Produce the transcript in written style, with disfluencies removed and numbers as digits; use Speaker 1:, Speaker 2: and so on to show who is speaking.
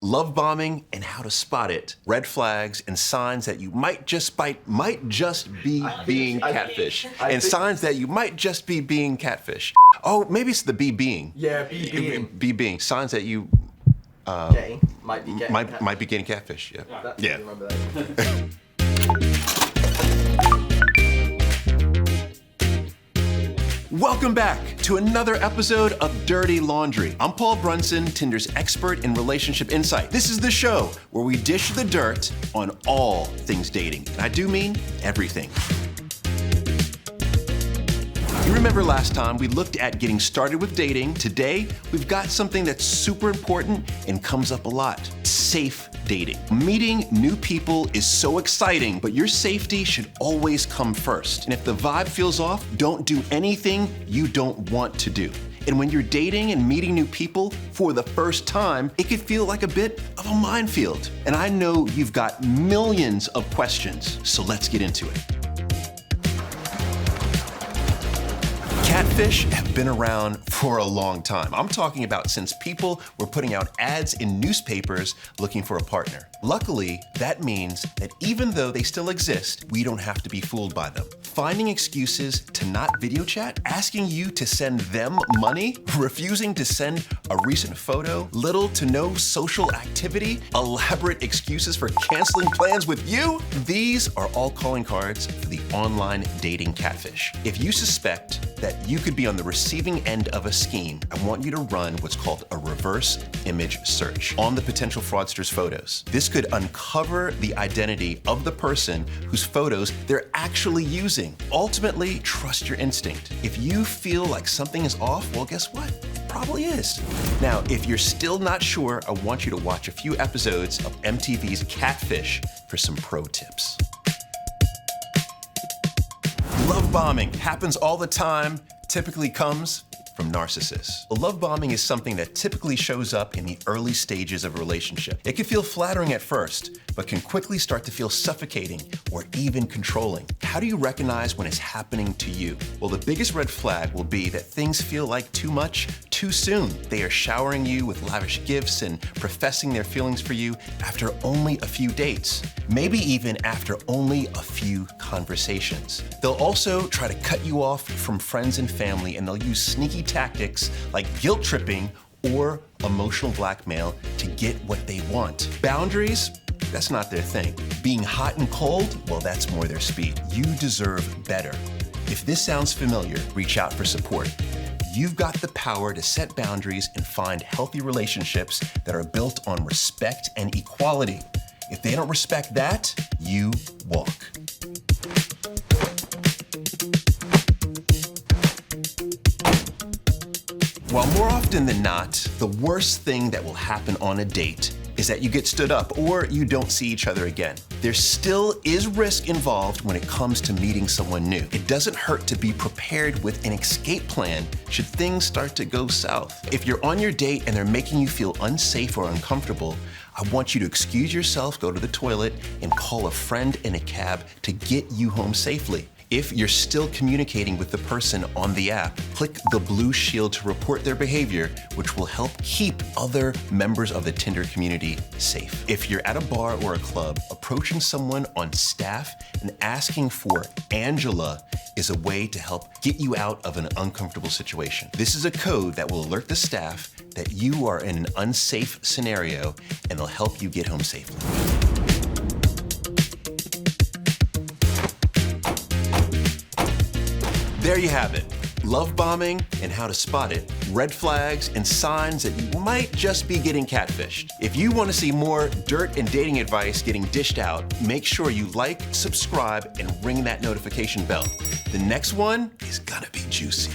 Speaker 1: love bombing and how to spot it, red flags and signs that you might just be being catfish, and signs that you might just be being catfish. Oh, maybe it's the be being.
Speaker 2: Yeah, be
Speaker 1: being. Signs that you
Speaker 2: might be getting
Speaker 1: catfish. Yeah.
Speaker 2: Yeah. Remember that.
Speaker 1: Welcome back to another episode of Dirty Laundry. I'm Paul Brunson, Tinder's expert in relationship insight. This is the show where we dish the dirt on all things dating. And I do mean everything. You remember last time we looked at getting started with dating. Today, we've got something that's super important and comes up a lot: safe dating. Meeting new people is so exciting, but your safety should always come first. And if the vibe feels off, don't do anything you don't want to do. And when you're dating and meeting new people for the first time, it could feel like a bit of a minefield. And I know you've got millions of questions, so let's get into it. Catfish have been around for a long time. I'm talking about since people were putting out ads in newspapers looking for a partner. Luckily, that means that even though they still exist, we don't have to be fooled by them. Finding excuses to not video chat, asking you to send them money, refusing to send a recent photo, little to no social activity, elaborate excuses for canceling plans with you. These are all calling cards for the online dating catfish. If you suspect that you could be on the receiving end of a scheme, I want you to run what's called a reverse image search on the potential fraudster's photos. This could uncover the identity of the person whose photos they're actually using. Ultimately, trust your instinct. If you feel like something is off, well, guess what? It probably is. Now, if you're still not sure, I want you to watch a few episodes of MTV's Catfish for some pro tips. Love bombing happens all the time, typically comes from narcissists. Well, love bombing is something that typically shows up in the early stages of a relationship. It can feel flattering at first, but can quickly start to feel suffocating or even controlling. How do you recognize when it's happening to you? Well, the biggest red flag will be that things feel like too much, too soon. They are showering you with lavish gifts and professing their feelings for you after only a few dates, maybe even after only a few conversations. They'll also try to cut you off from friends and family, and they'll use sneaky tactics like guilt tripping or emotional blackmail to get what they want. Boundaries? That's not their thing. Being hot and cold? Well, that's more their speed. You deserve better. If this sounds familiar, reach out for support. You've got the power to set boundaries and find healthy relationships that are built on respect and equality. If they don't respect that, you walk. While more often than not, the worst thing that will happen on a date is that you get stood up or you don't see each other again. There still is risk involved when it comes to meeting someone new. It doesn't hurt to be prepared with an escape plan should things start to go south. If you're on your date and they're making you feel unsafe or uncomfortable, I want you to excuse yourself, go to the toilet, and call a friend in a cab to get you home safely. If you're still communicating with the person on the app, click the blue shield to report their behavior, which will help keep other members of the Tinder community safe. If you're at a bar or a club, approaching someone on staff and asking for Angela is a way to help get you out of an uncomfortable situation. This is a code that will alert the staff that you are in an unsafe scenario, and they'll help you get home safely. There you have it. Love bombing and how to spot it, red flags and signs that you might just be getting catfished. If you want to see more dirt and dating advice getting dished out, make sure you like, subscribe, and ring that notification bell. The next one is gonna be juicy.